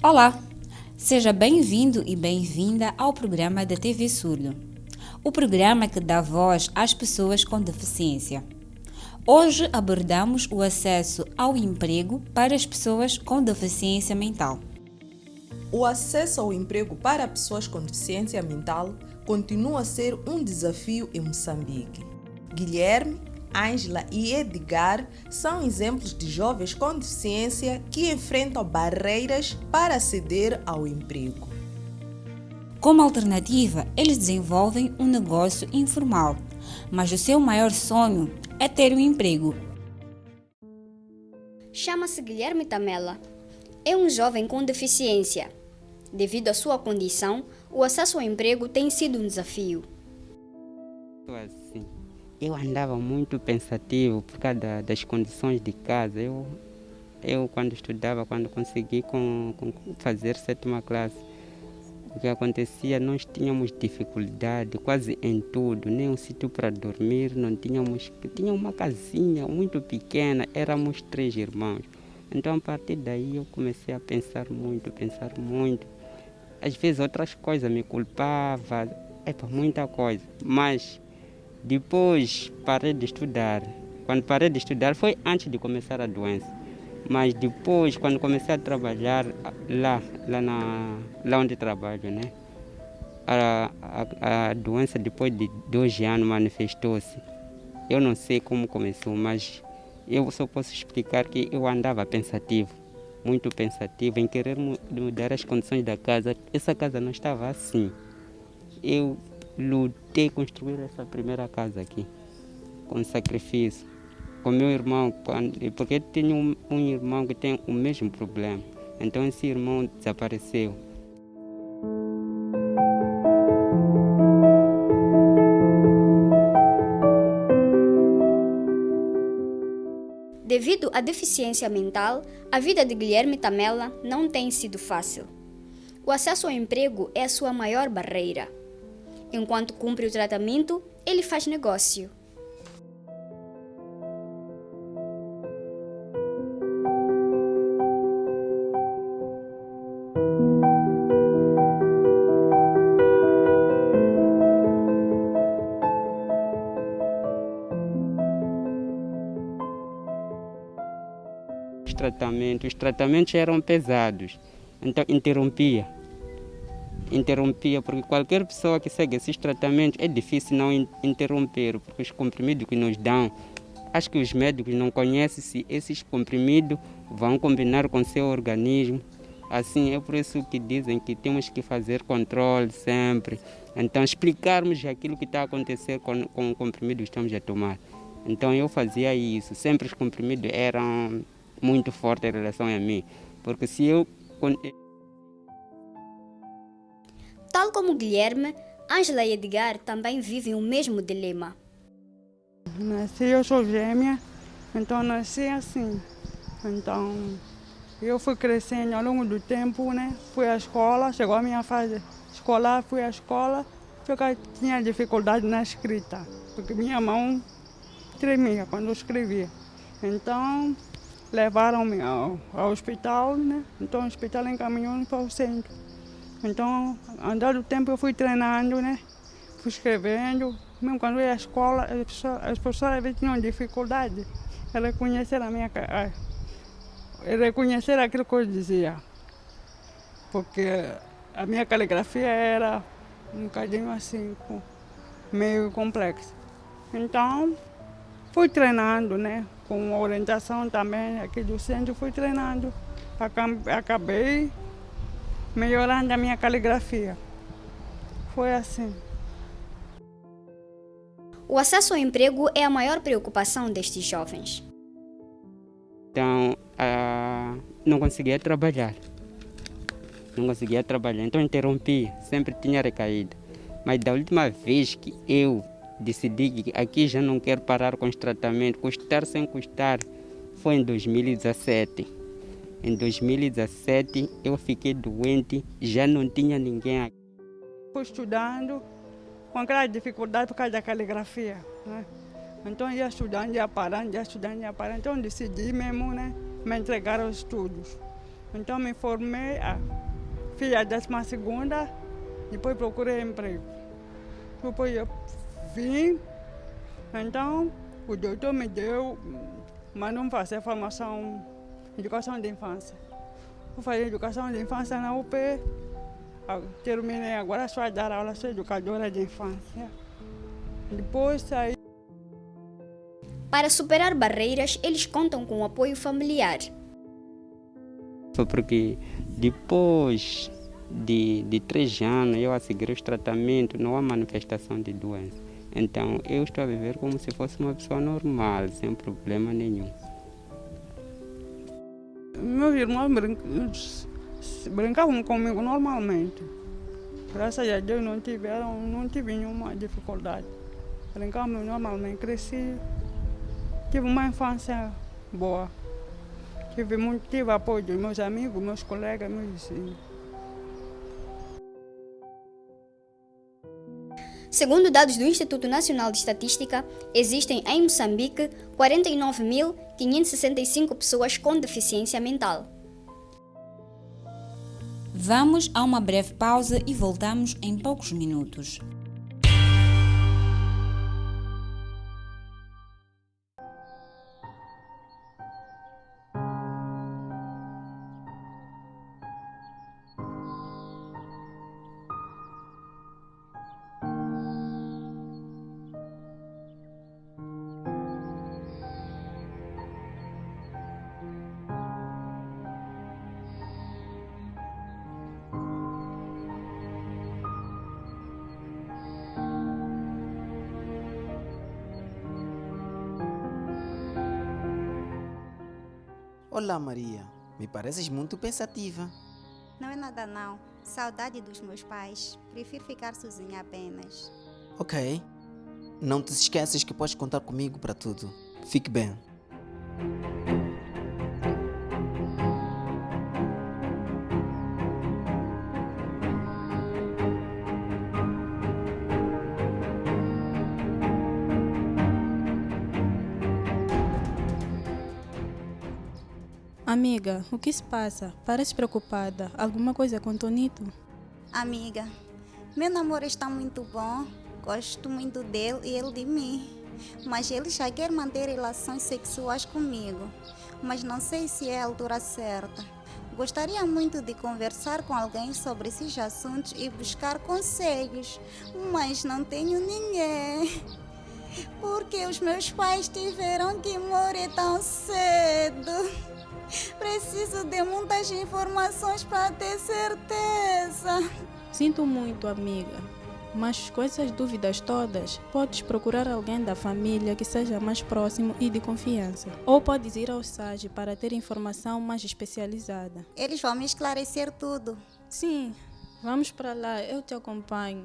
Olá, seja bem-vindo e bem-vinda ao programa da TV Surdo, o programa que dá voz às pessoas com deficiência. Hoje abordamos o acesso ao emprego para as pessoas com deficiência mental. O acesso ao emprego para pessoas com deficiência mental continua a ser um desafio em Moçambique. Guilherme, Ângela e Edgar são exemplos de jovens com deficiência que enfrentam barreiras para aceder ao emprego. Como alternativa, eles desenvolvem um negócio informal, mas o seu maior sonho é ter um emprego. Chama-se Guilherme Tamela. É um jovem com deficiência. Devido à sua condição, o acesso ao emprego tem sido um desafio. Assim, eu andava muito pensativo por causa das condições de casa. Eu quando estudava, quando consegui fazer sétima classe, o que acontecia, nós tínhamos dificuldade quase em tudo, nem um sítio para dormir, não tínhamos, tinha uma casinha muito pequena, éramos 3 irmãos. Então a partir daí eu comecei a pensar muito. Às vezes outras coisas me culpava, muita coisa, mas depois parei de estudar. Quando parei de estudar foi antes de começar a doença. Mas depois, quando comecei a trabalhar lá onde trabalho, né? A doença depois de 2 anos manifestou-se. Eu não sei como começou, mas eu só posso explicar que eu andava pensativo, muito pensativo, em querer mudar as condições da casa. Essa casa não estava assim. Eu lutei construir essa primeira casa aqui, com sacrifício, com meu irmão, porque eu tenho um irmão que tem o mesmo problema. Então esse irmão desapareceu. Devido à deficiência mental, a vida de Guilherme Tamela não tem sido fácil. O acesso ao emprego é a sua maior barreira. Enquanto cumpre o tratamento, ele faz negócio. Os tratamentos eram pesados, então interrompia, porque qualquer pessoa que segue esses tratamentos é difícil não interromper, porque os comprimidos que nos dão, acho que os médicos não conhecem se esses comprimidos vão combinar com seu organismo. Assim, é por isso que dizem que temos que fazer controle sempre. Então, explicarmos aquilo que está a acontecer com o comprimido que estamos a tomar. Então, eu fazia isso. Sempre os comprimidos eram muito fortes em relação a mim. Porque se eu... Tal como Guilherme, Ângela e Edgar também vivem o mesmo dilema. Eu sou gêmea, então nasci assim. Então, eu fui crescendo ao longo do tempo, né? Fui à escola, chegou a minha fase escolar, fui à escola, só que tinha dificuldade na escrita, porque minha mão tremia quando eu escrevia. Então, levaram-me ao hospital, né? Então, o hospital encaminhou-me para o centro. Então, andando o tempo, eu fui treinando, né? Fui escrevendo. Mesmo quando eu ia à escola, as pessoas às vezes tinham dificuldade em reconhecer reconhecer aquilo que eu dizia. Porque a minha caligrafia era um bocadinho assim, meio complexa. Então, fui treinando, né? Com orientação também aqui do centro, fui treinando. Acabei melhorando a minha caligrafia. Foi assim. O acesso ao emprego é a maior preocupação destes jovens. Então, não conseguia trabalhar. Então interrompi, sempre tinha recaído. Mas da última vez que eu decidi que aqui já não quero parar com os tratamentos, custar sem custar, foi em 2017. Em 2017 eu fiquei doente, já não tinha ninguém aqui. Fui estudando com aquela dificuldade por causa da caligrafia, né? Então ia estudando, ia parando, ia estudando, ia parando. Então decidi mesmo, né, me entregar aos estudos. Então me formei, fiz a 12ª, depois procurei emprego. Depois eu vim, então o doutor me mandou fazer formação em educação de infância. Fui fazer educação de infância na UP, terminei, agora sou a dar aula, sou educadora de infância. Depois saí. Para superar barreiras, eles contam com o apoio familiar. Foi porque depois de 3 anos eu a seguir os tratamentos, não há manifestação de doença. Então eu estou a viver como se fosse uma pessoa normal, sem problema nenhum. Meus irmãos brincavam comigo normalmente. Graças a Deus não tive nenhuma dificuldade. Brincamos normalmente, cresci, tive uma infância boa. Tive apoio dos meus amigos, meus colegas, meus vizinhos. Segundo dados do Instituto Nacional de Estatística, existem em Moçambique 49.565 pessoas com deficiência mental. Vamos a uma breve pausa e voltamos em poucos minutos. Olá, Maria. Me pareces muito pensativa. Não é nada não. Saudade dos meus pais. Prefiro ficar sozinha apenas. Ok. Não te esqueças que podes contar comigo para tudo. Fique bem. Amiga, o que se passa? Parece preocupada. Alguma coisa com Tonito? Amiga, meu namoro está muito bom. Gosto muito dele e ele de mim. Mas ele já quer manter relações sexuais comigo. Mas não sei se é a altura certa. Gostaria muito de conversar com alguém sobre esses assuntos e buscar conselhos. Mas não tenho ninguém. Porque os meus pais tiveram que morrer tão cedo. Preciso de muitas informações para ter certeza. Sinto muito, amiga. Mas com essas dúvidas todas, podes procurar alguém da família que seja mais próximo e de confiança. Ou podes ir ao SAGE para ter informação mais especializada. Eles vão me esclarecer tudo. Sim, vamos para lá, eu te acompanho.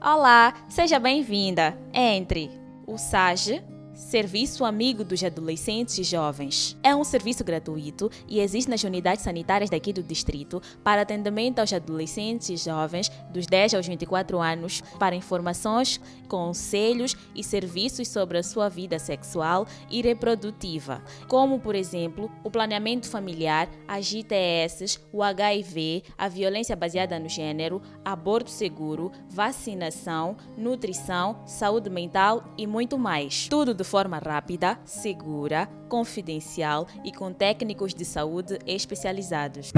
Olá, seja bem-vinda. Entre. O SAGE, Serviço Amigo dos Adolescentes e Jovens. É um serviço gratuito e existe nas unidades sanitárias daqui do distrito para atendimento aos adolescentes e jovens dos 10 aos 24 anos para informações, conselhos e serviços sobre a sua vida sexual e reprodutiva, como, por exemplo, o planeamento familiar, as ITS, o HIV, a violência baseada no gênero, aborto seguro, vacinação, nutrição, saúde mental e muito mais. Tudo de forma rápida, segura, confidencial e com técnicos de saúde especializados.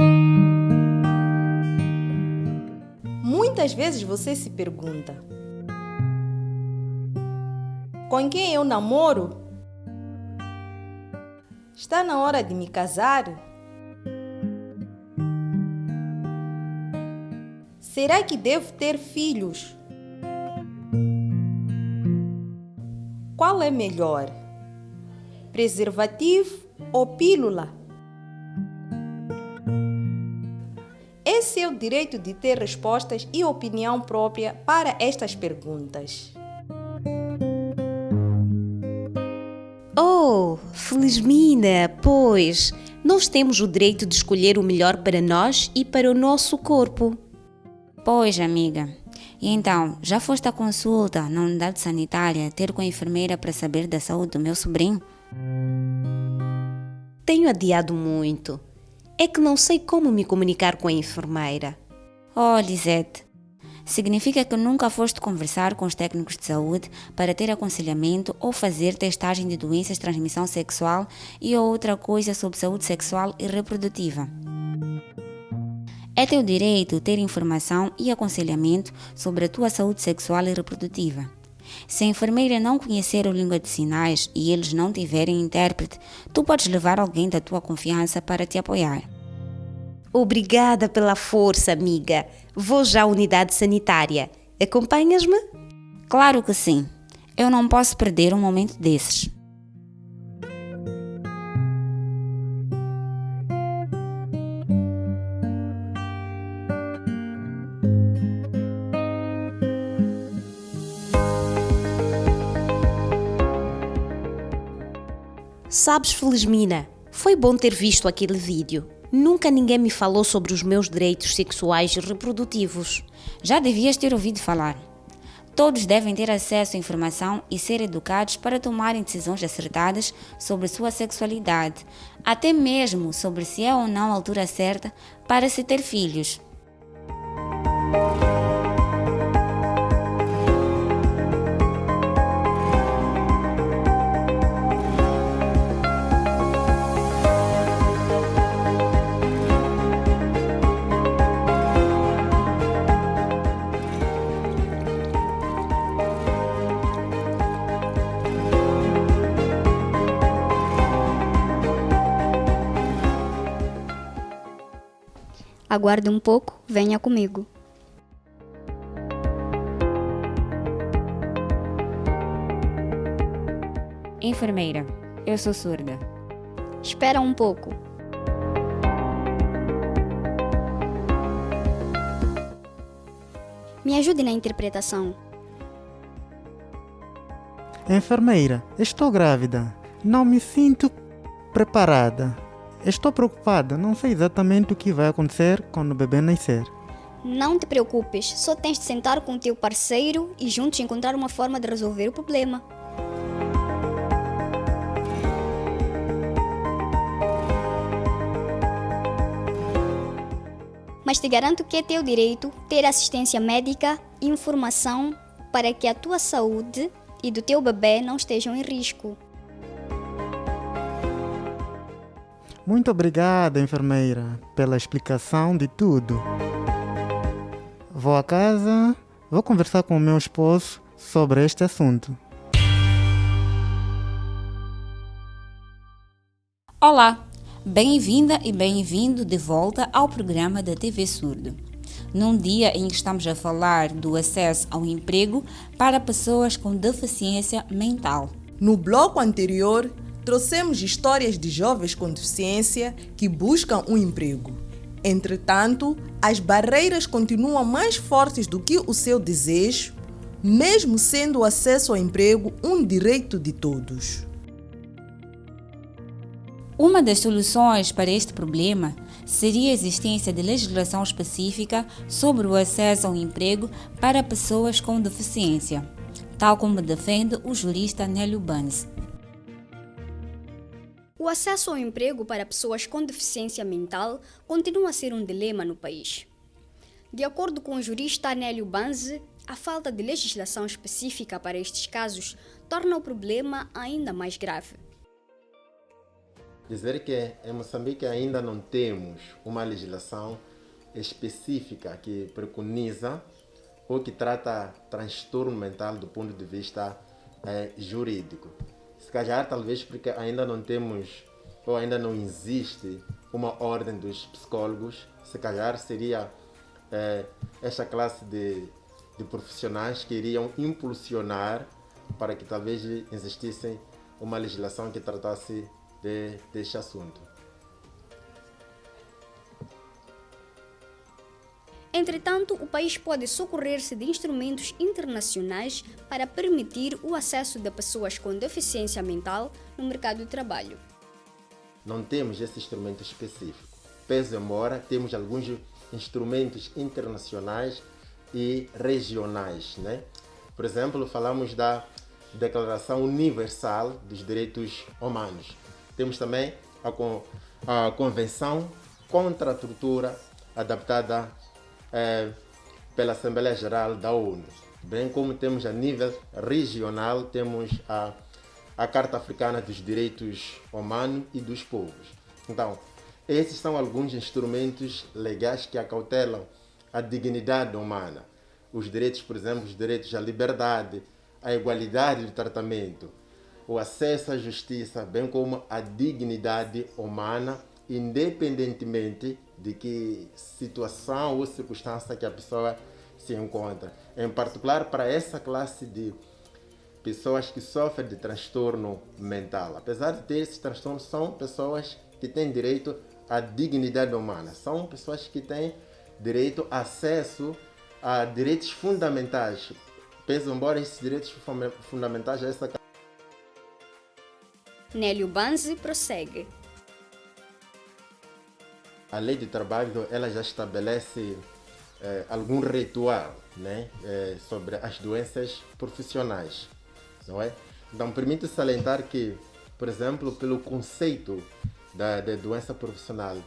Muitas vezes você se pergunta: com quem eu namoro? Está na hora de me casar? Será que devo ter filhos? Qual é melhor? Preservativo ou pílula? é seu direito de ter respostas e opinião própria para estas perguntas. Oh, Felizmina, pois, nós temos o direito de escolher o melhor para nós e para o nosso corpo. Pois, amiga. E então, já foste à consulta na unidade sanitária ter com a enfermeira para saber da saúde do meu sobrinho? Tenho adiado muito. É que não sei como me comunicar com a enfermeira. Oh, Lisete, significa que nunca foste conversar com os técnicos de saúde para ter aconselhamento ou fazer testagem de doenças de transmissão sexual e outra coisa sobre saúde sexual e reprodutiva. É teu direito ter informação e aconselhamento sobre a tua saúde sexual e reprodutiva. Se a enfermeira não conhecer a língua de sinais e eles não tiverem intérprete, tu podes levar alguém da tua confiança para te apoiar. Obrigada pela força, amiga. Vou já à unidade sanitária. Acompanhas-me? Claro que sim. Eu não posso perder um momento desses. Sabes, Felizmina, foi bom ter visto aquele vídeo. Nunca ninguém me falou sobre os meus direitos sexuais e reprodutivos. Já devias ter ouvido falar. Todos devem ter acesso à informação e ser educados para tomarem decisões acertadas sobre sua sexualidade, até mesmo sobre se é ou não a altura certa para se ter filhos. Aguarde um pouco, venha comigo. Enfermeira, eu sou surda. Espera um pouco. Me ajude na interpretação. Enfermeira, estou grávida. Não me sinto preparada. Estou preocupada, não sei exatamente o que vai acontecer quando o bebê nascer. Não te preocupes, só tens de sentar com o teu parceiro e juntos encontrar uma forma de resolver o problema. Mas te garanto que é teu direito ter assistência médica e informação para que a tua saúde e do teu bebê não estejam em risco. Muito obrigada, enfermeira, pela explicação de tudo. Vou a casa, vou conversar com o meu esposo sobre este assunto. Olá, bem-vinda e bem-vindo de volta ao programa da TV Surdo. Num dia em que estamos a falar do acesso ao emprego para pessoas com deficiência mental. No bloco anterior, trouxemos histórias de jovens com deficiência que buscam um emprego. Entretanto, as barreiras continuam mais fortes do que o seu desejo, mesmo sendo o acesso ao emprego um direito de todos. Uma das soluções para este problema seria a existência de legislação específica sobre o acesso ao emprego para pessoas com deficiência, tal como defende o jurista Nélio Banz. O acesso ao emprego para pessoas com deficiência mental continua a ser um dilema no país. De acordo com o jurista Nélio Banz, a falta de legislação específica para estes casos torna o problema ainda mais grave. Dizer que em Moçambique ainda não temos uma legislação específica que preconiza ou que trata transtorno mental do ponto de vista jurídico. Se calhar, talvez porque ainda não temos ou ainda não existe uma ordem dos psicólogos, se calhar seria esta classe de profissionais que iriam impulsionar para que talvez existisse uma legislação que tratasse deste assunto. Entretanto, o país pode socorrer-se de instrumentos internacionais para permitir o acesso de pessoas com deficiência mental no mercado de trabalho. Não temos esse instrumento específico. Pese embora temos alguns instrumentos internacionais e regionais, né? Por exemplo, falamos da Declaração Universal dos Direitos Humanos. Temos também a Convenção contra a Tortura, adaptada pela Assembleia Geral da ONU. Bem como temos a nível regional, temos a Carta Africana dos Direitos Humanos e dos Povos. Então, esses são alguns instrumentos legais que acautelam a dignidade humana. Os direitos, por exemplo, os direitos à liberdade, à igualdade de tratamento, o acesso à justiça, bem como a dignidade humana, independentemente de que situação ou circunstância que a pessoa se encontra. Em particular, para essa classe de pessoas que sofrem de transtorno mental. Apesar de ter esses transtornos, são pessoas que têm direito à dignidade humana. São pessoas que têm direito a acesso a direitos fundamentais. Pese embora esses direitos fundamentais a essa... Nélio Banzi prossegue. A lei de trabalho ela já estabelece algum ritual, né, sobre as doenças profissionais, não é? Então permite salientar que, por exemplo, pelo conceito da doença profissional,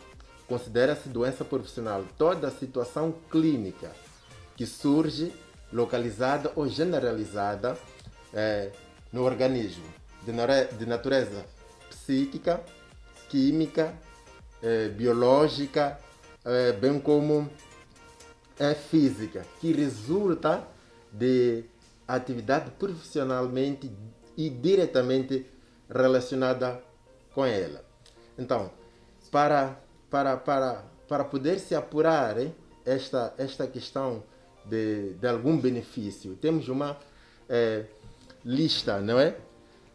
considera-se doença profissional toda a situação clínica que surge localizada ou generalizada no organismo, de natureza psíquica, química, biológica, bem como física, que resulta de atividade profissionalmente e diretamente relacionada com ela. Então, para poder se apurar esta questão de algum benefício, temos uma lista, não é?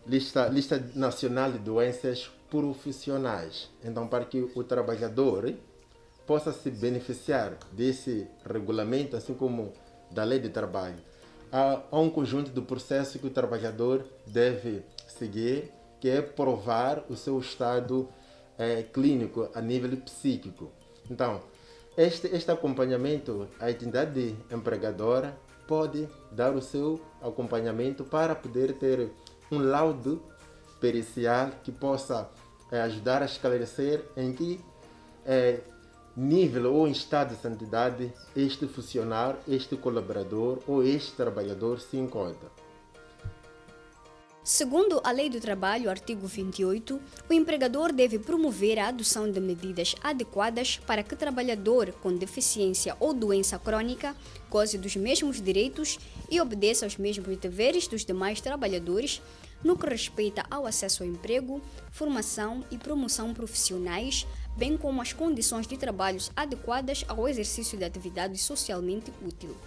Lista nacional de doenças profissionais. Então, para que o trabalhador possa se beneficiar desse regulamento, assim como da lei de trabalho, há um conjunto de processos que o trabalhador deve seguir, que é provar o seu estado clínico a nível psíquico. Então, este acompanhamento, a entidade empregadora pode dar o seu acompanhamento para poder ter um laudo pericial que possa ajudar a esclarecer em que nível ou em estado de santidade este funcionário, este colaborador ou este trabalhador se encontra. Segundo a Lei do Trabalho, artigo 28, o empregador deve promover a adoção de medidas adequadas para que o trabalhador com deficiência ou doença crônica goze dos mesmos direitos e obedeça aos mesmos deveres dos demais trabalhadores no que respeita ao acesso ao emprego, formação e promoção profissionais, bem como as condições de trabalho adequadas ao exercício de atividade socialmente útil,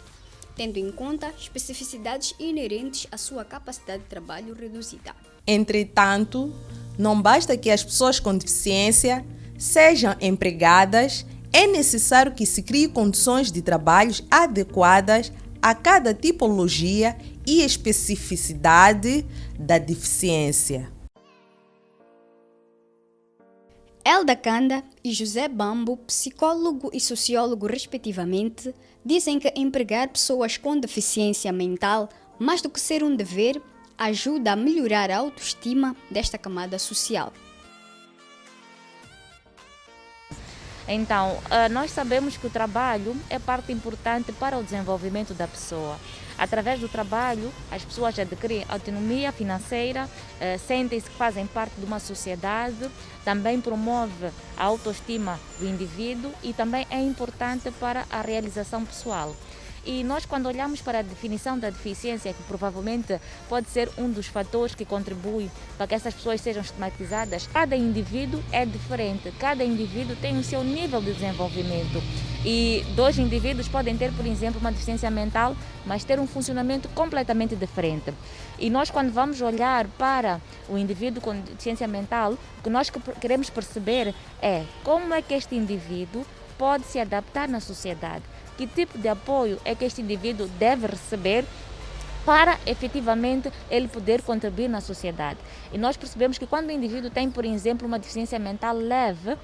tendo em conta especificidades inerentes à sua capacidade de trabalho reduzida. Entretanto, não basta que as pessoas com deficiência sejam empregadas, é necessário que se criem condições de trabalho adequadas a cada tipologia e especificidade da deficiência. Elda Kanda e José Bambo, psicólogo e sociólogo respectivamente, dizem que empregar pessoas com deficiência mental, mais do que ser um dever, ajuda a melhorar a autoestima desta camada social. Então, nós sabemos que o trabalho é parte importante para o desenvolvimento da pessoa. Através do trabalho, as pessoas adquirem autonomia financeira, sentem-se que fazem parte de uma sociedade, também promove a autoestima do indivíduo e também é importante para a realização pessoal. E nós, quando olhamos para a definição da deficiência, que provavelmente pode ser um dos fatores que contribui para que essas pessoas sejam estigmatizadas, cada indivíduo é diferente, cada indivíduo tem o seu nível de desenvolvimento. E dois indivíduos podem ter, por exemplo, uma deficiência mental, mas ter um funcionamento completamente diferente. E nós, quando vamos olhar para o indivíduo com deficiência mental, o que nós queremos perceber é como é que este indivíduo pode se adaptar na sociedade, que tipo de apoio é que este indivíduo deve receber para efetivamente ele poder contribuir na sociedade. E nós percebemos que quando o indivíduo tem, por exemplo, uma deficiência mental leve,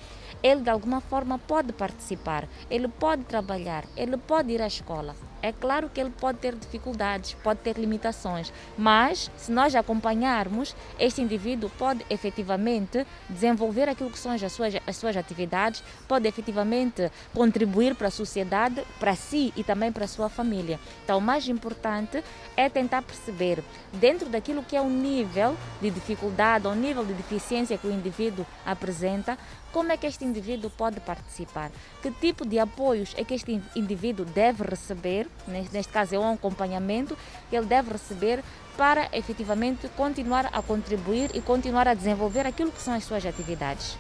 ele de alguma forma pode participar, ele pode trabalhar, ele pode ir à escola. É claro que ele pode ter dificuldades, pode ter limitações, mas se nós acompanharmos, este indivíduo pode efetivamente desenvolver aquilo que são as suas atividades, pode efetivamente contribuir para a sociedade, para si e também para a sua família. Então, o mais importante é tentar perceber, dentro daquilo que é o nível de dificuldade, ou nível de deficiência que o indivíduo apresenta, como é que este indivíduo pode participar? Que tipo de apoios é que este indivíduo deve receber? Neste caso é um acompanhamento que ele deve receber para efetivamente continuar a contribuir e continuar a desenvolver aquilo que são as suas atividades.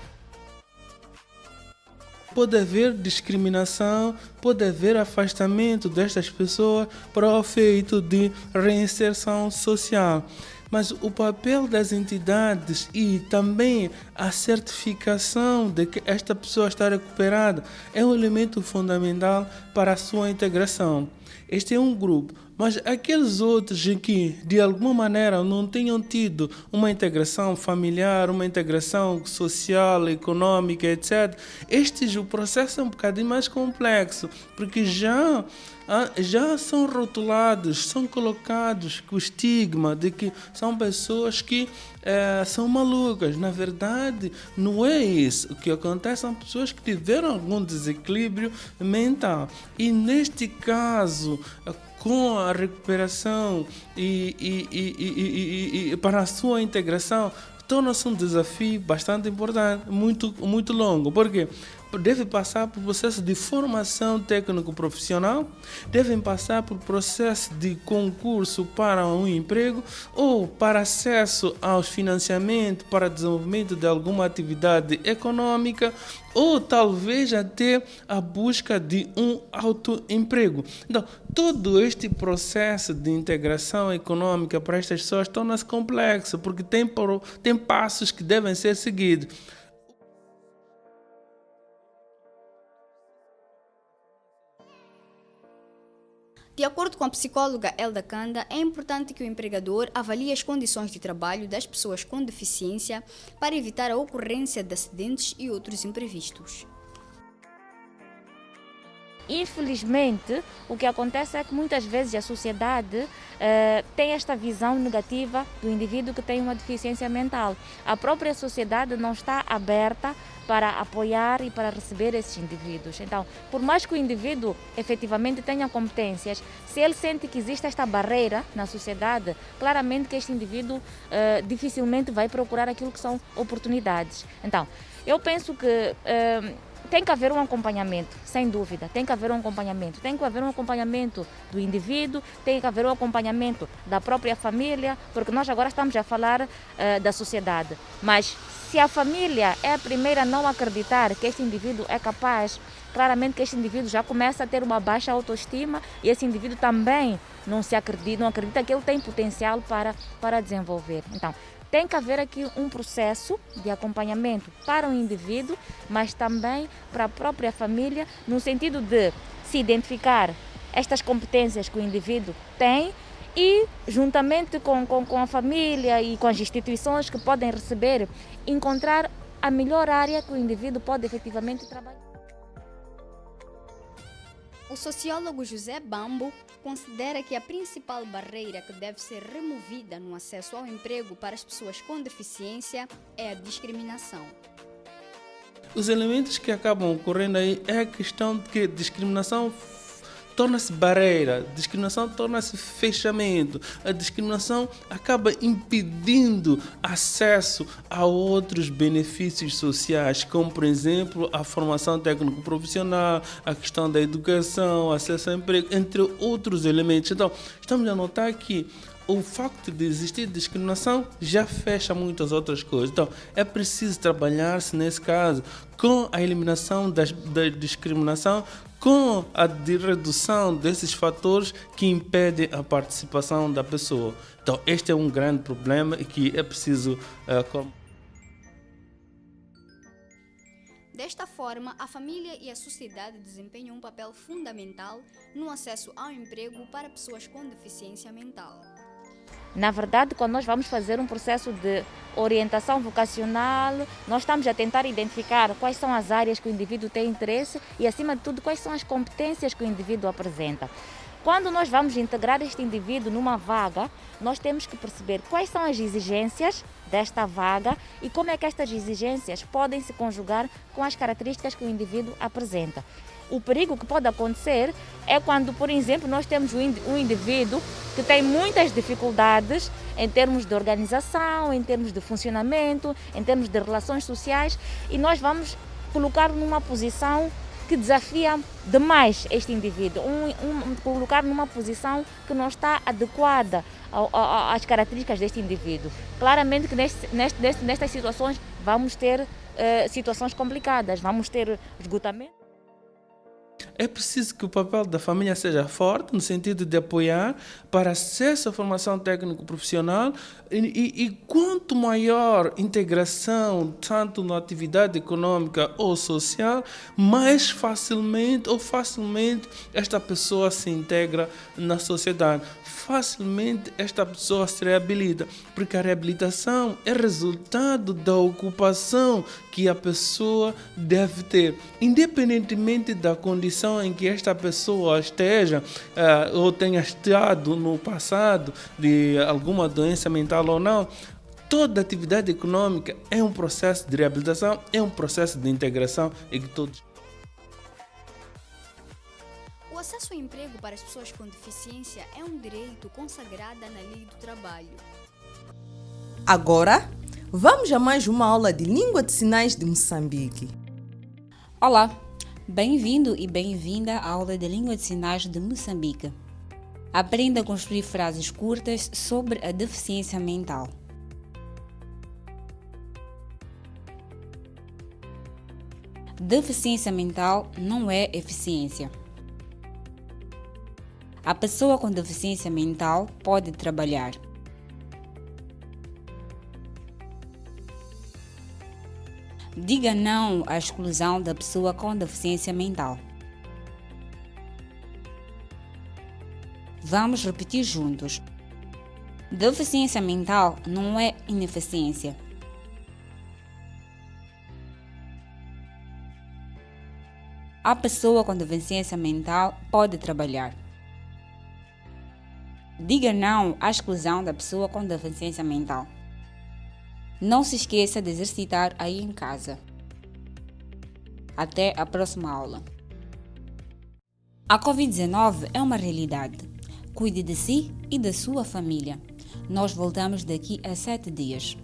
Pode haver discriminação, pode haver afastamento destas pessoas para o efeito de reinserção social. Mas o papel das entidades e também a certificação de que esta pessoa está recuperada é um elemento fundamental para a sua integração. Este é um grupo, mas aqueles outros em que de alguma maneira não tenham tido uma integração familiar, uma integração social, econômica, etc., o processo é um bocadinho mais complexo, porque já são rotulados, são colocados com o estigma de que são pessoas que são malucas. Na verdade, não é isso. O que acontece são pessoas que tiveram algum desequilíbrio mental. E neste caso, com a recuperação e para a sua integração, torna-se um desafio bastante importante, muito longo. Por quê? Deve passar por processo de formação técnico-profissional, devem passar por processo de concurso para um emprego ou para acesso aos financiamentos para desenvolvimento de alguma atividade econômica ou talvez até a busca de um autoemprego. Então, todo este processo de integração econômica para estas pessoas torna-se complexo porque tem passos que devem ser seguidos. De acordo com a psicóloga Elda Kanda, é importante que o empregador avalie as condições de trabalho das pessoas com deficiência para evitar a ocorrência de acidentes e outros imprevistos. Infelizmente, o que acontece é que muitas vezes a sociedade tem esta visão negativa do indivíduo que tem uma deficiência mental. A própria sociedade não está aberta para apoiar e para receber esses indivíduos. Então, por mais que o indivíduo efetivamente tenha competências, se ele sente que existe esta barreira na sociedade, claramente que este indivíduo dificilmente vai procurar aquilo que são oportunidades. Então, eu penso que tem que haver um acompanhamento, sem dúvida, tem que haver um acompanhamento. Tem que haver um acompanhamento do indivíduo, tem que haver um acompanhamento da própria família, porque nós agora estamos a falar da sociedade. Mas se a família é a primeira a não acreditar que este indivíduo é capaz, claramente que este indivíduo já começa a ter uma baixa autoestima e esse indivíduo também não acredita que ele tem potencial para desenvolver. Então, tem que haver aqui um processo de acompanhamento para o indivíduo, mas também para a própria família, no sentido de se identificar estas competências que o indivíduo tem e, juntamente com a família e com as instituições que podem receber, encontrar a melhor área que o indivíduo pode efetivamente trabalhar. O sociólogo José Bambo considera que a principal barreira que deve ser removida no acesso ao emprego para as pessoas com deficiência é a discriminação. Os elementos que acabam ocorrendo aí é a questão de que discriminação torna-se barreira, discriminação torna-se fechamento, a discriminação acaba impedindo acesso a outros benefícios sociais, como por exemplo a formação técnico-profissional, a questão da educação, acesso ao emprego, entre outros elementos. Então, estamos a notar que o facto de existir discriminação já fecha muitas outras coisas. Então, é preciso trabalhar-se nesse caso com a eliminação da discriminação, com a redução desses fatores que impedem a participação da pessoa. Então, este é um grande problema e que é preciso... Desta forma, a família e a sociedade desempenham um papel fundamental no acesso ao emprego para pessoas com deficiência mental. Na verdade, quando nós vamos fazer um processo de orientação vocacional, nós estamos a tentar identificar quais são as áreas que o indivíduo tem interesse e, acima de tudo, quais são as competências que o indivíduo apresenta. Quando nós vamos integrar este indivíduo numa vaga, nós temos que perceber quais são as exigências desta vaga e como é que estas exigências podem se conjugar com as características que o indivíduo apresenta. O perigo que pode acontecer é quando, por exemplo, nós temos um indivíduo que tem muitas dificuldades em termos de organização, em termos de funcionamento, em termos de relações sociais, e nós vamos colocar numa posição que desafia demais este indivíduo, colocar numa posição que não está adequada às características deste indivíduo. Claramente que nestas situações vamos ter situações complicadas, vamos ter esgotamento. É preciso que o papel da família seja forte, no sentido de apoiar para acesso à formação técnico-profissional e quanto maior integração, tanto na atividade econômica ou social, mais facilmente esta pessoa se integra na sociedade. Facilmente esta pessoa se reabilita, porque a reabilitação é resultado da ocupação que a pessoa deve ter, independentemente da condição em que esta pessoa esteja ou tenha estado no passado de alguma doença mental ou não. Toda atividade econômica é um processo de reabilitação, é um processo de integração e que todos... O acesso ao emprego para as pessoas com deficiência é um direito consagrado na Lei do Trabalho. Agora, vamos a mais uma aula de Língua de Sinais de Moçambique. Olá, bem-vindo e bem-vinda à aula de Língua de Sinais de Moçambique. Aprenda a construir frases curtas sobre a deficiência mental. Deficiência mental não é eficiência. A pessoa com deficiência mental pode trabalhar. Diga não à exclusão da pessoa com deficiência mental. Vamos repetir juntos. Deficiência mental não é ineficiência. A pessoa com deficiência mental pode trabalhar. Diga não à exclusão da pessoa com deficiência mental. Não se esqueça de exercitar aí em casa. Até a próxima aula. A Covid-19 é uma realidade. Cuide de si e da sua família. Nós voltamos daqui a 7 dias.